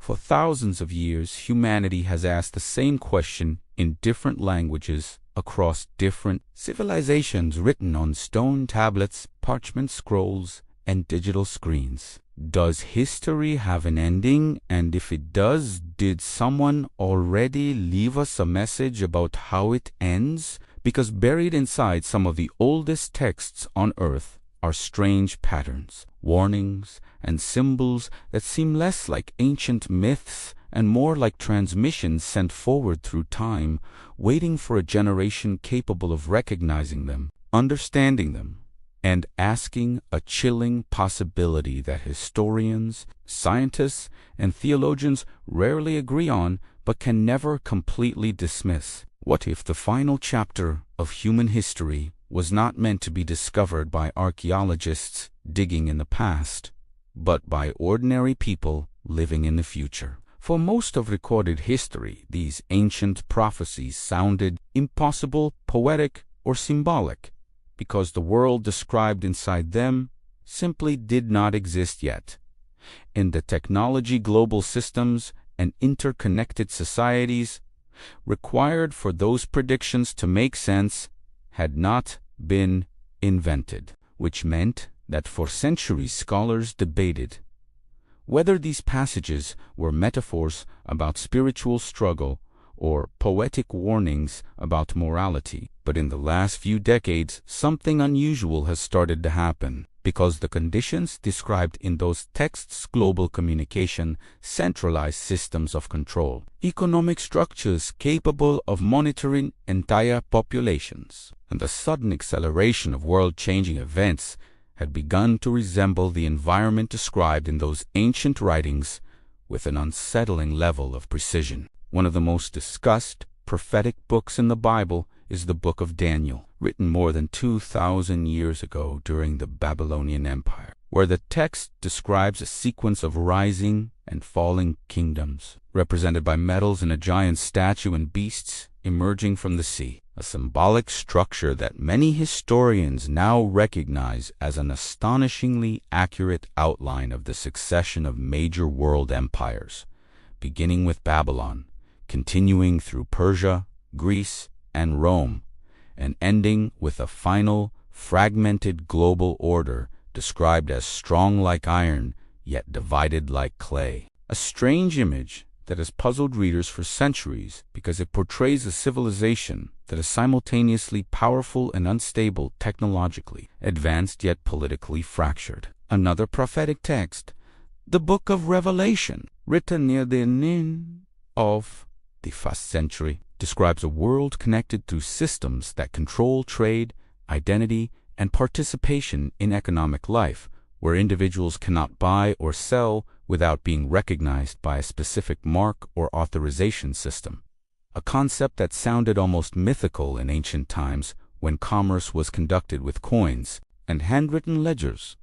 For thousands of years, humanity has asked the same question in different languages across different civilizations, written on stone tablets, parchment scrolls, and digital screens. Does history have an ending? And if it does, did someone already leave us a message about how it ends? Because buried inside some of the oldest texts on earth are strange patterns, warnings, and symbols that seem less like ancient myths and more like transmissions sent forward through time, waiting for a generation capable of recognizing them, understanding them, and asking a chilling possibility that historians, scientists, and theologians rarely agree on but can never completely dismiss. What if the final chapter of human history was not meant to be discovered by archaeologists digging in the past, but by ordinary people living in the future? For most of recorded history, these ancient prophecies sounded impossible, poetic, or symbolic, because the world described inside them simply did not exist yet. In the technology, global systems, and interconnected societies required for those predictions to make sense had not been invented, which meant that for centuries scholars debated whether these passages were metaphors about spiritual struggle or poetic warnings about morality. But in the last few decades, something unusual has started to happen, because the conditions described in those texts, global communication, centralized systems of control, economic structures capable of monitoring entire populations, and the sudden acceleration of world-changing events had begun to resemble the environment described in those ancient writings with an unsettling level of precision. One of the most discussed prophetic books in the Bible is the book of Daniel, written more than 2,000 years ago during the Babylonian Empire, where the text describes a sequence of rising and falling kingdoms, represented by metals and a giant statue and beasts emerging from the sea, a symbolic structure that many historians now recognize as an astonishingly accurate outline of the succession of major world empires, beginning with Babylon, continuing through Persia, Greece, and Rome, and ending with a final, fragmented global order described as strong like iron, yet divided like clay. A strange image that has puzzled readers for centuries because it portrays a civilization that is simultaneously powerful and unstable technologically, advanced yet politically fractured. Another prophetic text, the Book of Revelation, written near the end of the 1st century, describes a world connected through systems that control trade, identity, and participation in economic life, where individuals cannot buy or sell without being recognized by a specific mark or authorization system, a concept that sounded almost mythical in ancient times when commerce was conducted with coins and handwritten ledgers.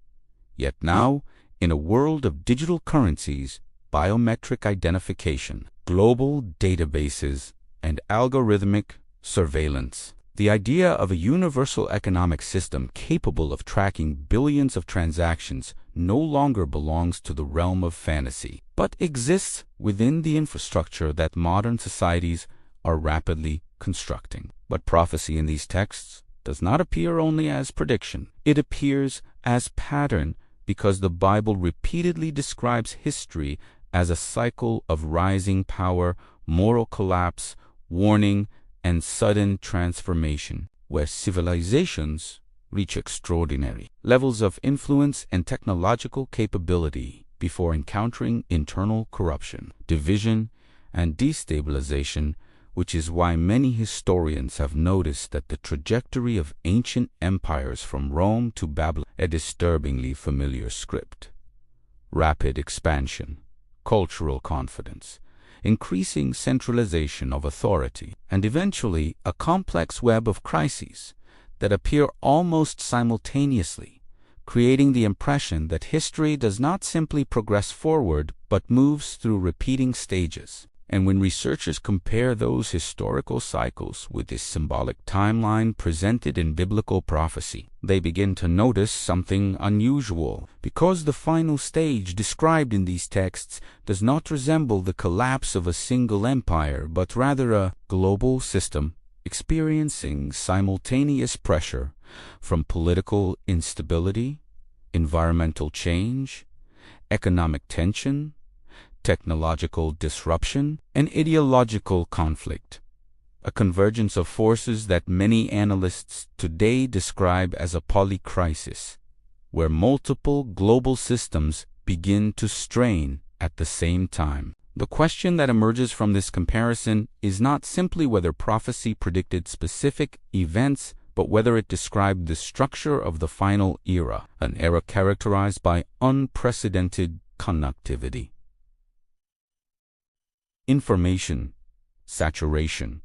Yet now, in a world of digital currencies, biometric identification, global databases, and algorithmic surveillance, the idea of a universal economic system capable of tracking billions of transactions no longer belongs to the realm of fantasy, but exists within the infrastructure that modern societies are rapidly constructing. But prophecy in these texts does not appear only as prediction. It appears as pattern because the Bible repeatedly describes history as a cycle of rising power, moral collapse, warning, and sudden transformation, where civilizations reach extraordinary levels of influence and technological capability before encountering internal corruption, division, and destabilization, which is why many historians have noticed that the trajectory of ancient empires from Rome to Babylon, a disturbingly familiar script. Rapid expansion, cultural confidence, increasing centralization of authority, and eventually a complex web of crises that appear almost simultaneously, creating the impression that history does not simply progress forward but moves through repeating stages. And when researchers compare those historical cycles with this symbolic timeline presented in biblical prophecy, they begin to notice something unusual, because the final stage described in these texts does not resemble the collapse of a single empire, but rather a global system experiencing simultaneous pressure from political instability, environmental change, economic tension, technological disruption, and ideological conflict, a convergence of forces that many analysts today describe as a polycrisis, where multiple global systems begin to strain at the same time. The question that emerges from this comparison is not simply whether prophecy predicted specific events, but whether it described the structure of the final era, an era characterized by unprecedented connectivity, information saturation,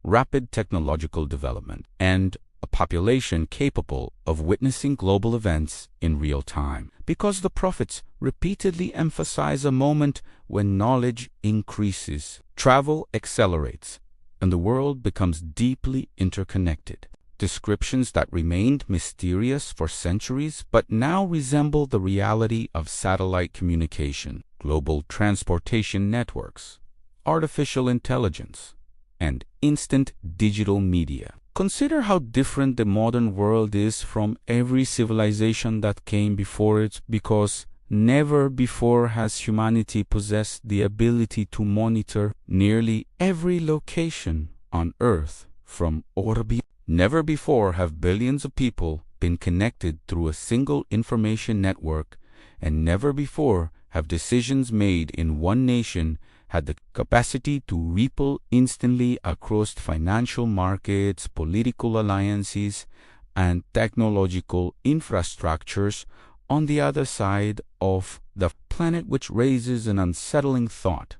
rapid technological development, and a population capable of witnessing global events in real time. Because the prophets repeatedly emphasize a moment when knowledge increases, travel accelerates, and the world becomes deeply interconnected. Descriptions that remained mysterious for centuries but now resemble the reality of satellite communication, global transportation networks, artificial intelligence, and instant digital media. Consider how different the modern world is from every civilization that came before it, because never before has humanity possessed the ability to monitor nearly every location on Earth from orbit. Never before have billions of people been connected through a single information network, and never before have decisions made in one nation had the capacity to ripple instantly across financial markets, political alliances, and technological infrastructures on the other side of the planet, which raises an unsettling thought.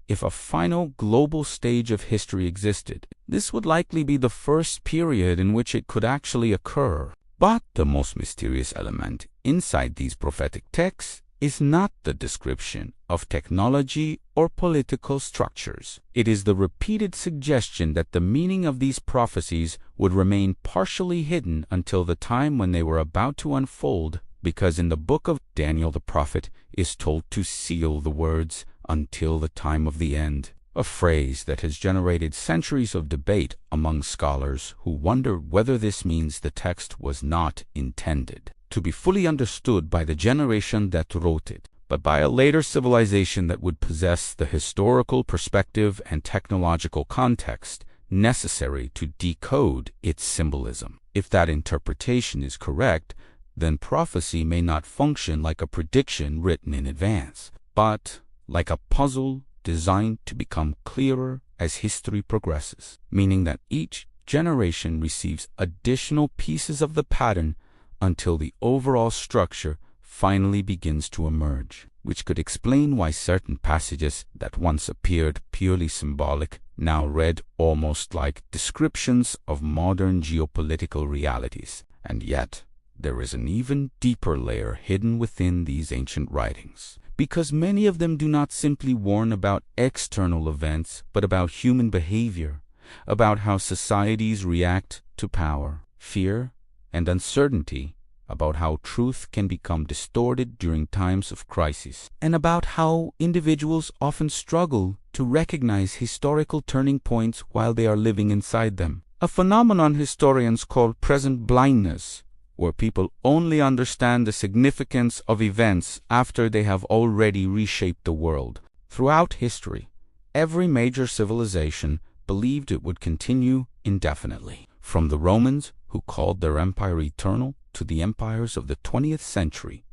If a final global stage of history existed, this would likely be the first period in which it could actually occur. But the most mysterious element inside these prophetic texts is not the description of technology or political structures. It is the repeated suggestion that the meaning of these prophecies would remain partially hidden until the time when they were about to unfold, because in the book of Daniel the prophet is told to seal the words until the time of the end, a phrase that has generated centuries of debate among scholars who wonder whether this means the text was not intended to be fully understood by the generation that wrote it, but by a later civilization that would possess the historical perspective and technological context necessary to decode its symbolism. If that interpretation is correct, then prophecy may not function like a prediction written in advance, but like a puzzle designed to become clearer as history progresses, meaning that each generation receives additional pieces of the pattern until the overall structure finally begins to emerge, which could explain why certain passages that once appeared purely symbolic now read almost like descriptions of modern geopolitical realities. And yet, there is an even deeper layer hidden within these ancient writings, because many of them do not simply warn about external events, but about human behavior, about how societies react to power, fear, and uncertainty, about how truth can become distorted during times of crisis, and about how individuals often struggle to recognize historical turning points while they are living inside them, a phenomenon historians call present blindness, where people only understand the significance of events after they have already reshaped the world. Throughout history, every major civilization believed it would continue indefinitely. From the Romans, who called their empire eternal, to the empires of the 20th century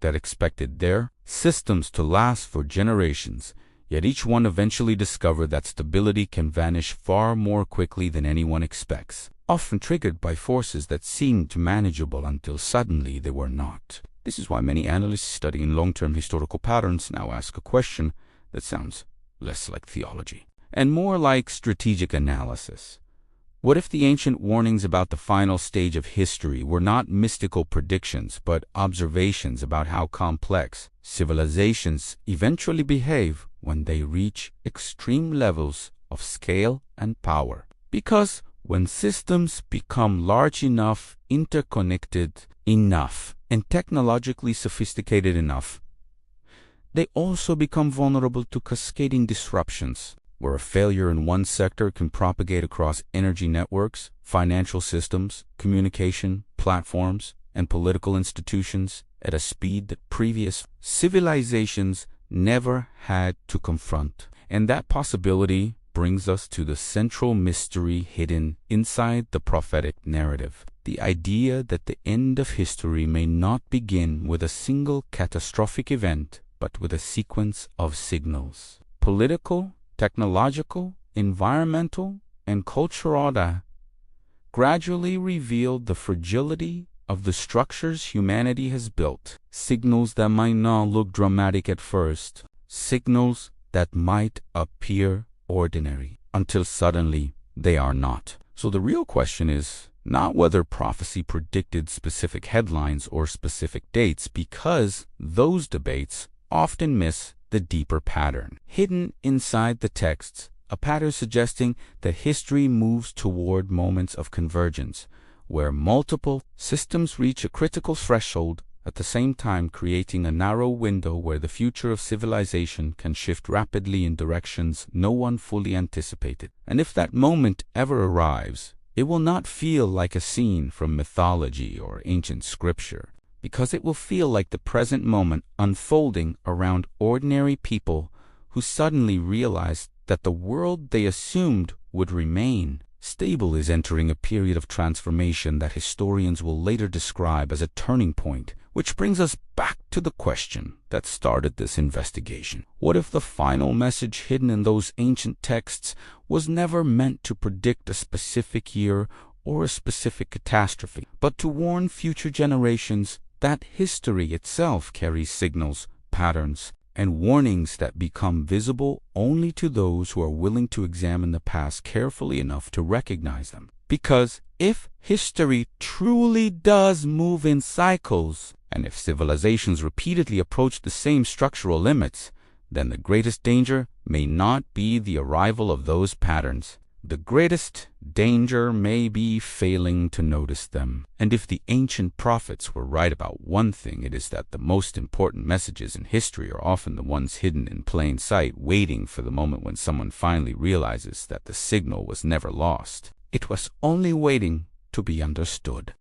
that expected their systems to last for generations, yet each one eventually discovered that stability can vanish far more quickly than anyone expects, often triggered by forces that seemed manageable until suddenly they were not. This is why many analysts studying long-term historical patterns now ask a question that sounds less like theology and more like strategic analysis. What if the ancient warnings about the final stage of history were not mystical predictions, but observations about how complex civilizations eventually behave when they reach extreme levels of scale and power? Because when systems become large enough, interconnected enough, and technologically sophisticated enough, they also become vulnerable to cascading disruptions, where a failure in one sector can propagate across energy networks, financial systems, communication platforms, and political institutions at a speed that previous civilizations never had to confront. And that possibility brings us to the central mystery hidden inside the prophetic narrative. The idea that the end of history may not begin with a single catastrophic event, but with a sequence of signals. Political, technological, environmental, and cultural that gradually revealed the fragility of the structures humanity has built. Signals that might not look dramatic at first. Signals that might appear ordinary until suddenly they are not. So the real question is not whether prophecy predicted specific headlines or specific dates, because those debates often miss the deeper pattern hidden inside the texts, a pattern suggesting that history moves toward moments of convergence, where multiple systems reach a critical threshold at the same time, creating a narrow window where the future of civilization can shift rapidly in directions no one fully anticipated. And if that moment ever arrives, it will not feel like a scene from mythology or ancient scripture, because it will feel like the present moment unfolding around ordinary people who suddenly realize that the world they assumed would remain stable is entering a period of transformation that historians will later describe as a turning point. Which brings us back to the question that started this investigation. What if the final message hidden in those ancient texts was never meant to predict a specific year or a specific catastrophe, but to warn future generations that history itself carries signals, patterns, and warnings that become visible only to those who are willing to examine the past carefully enough to recognize them? Because if history truly does move in cycles, and if civilizations repeatedly approach the same structural limits, then the greatest danger may not be the arrival of those patterns. The greatest danger may be failing to notice them. And if the ancient prophets were right about one thing, it is that the most important messages in history are often the ones hidden in plain sight, waiting for the moment when someone finally realizes that the signal was never lost. It was only waiting to be understood.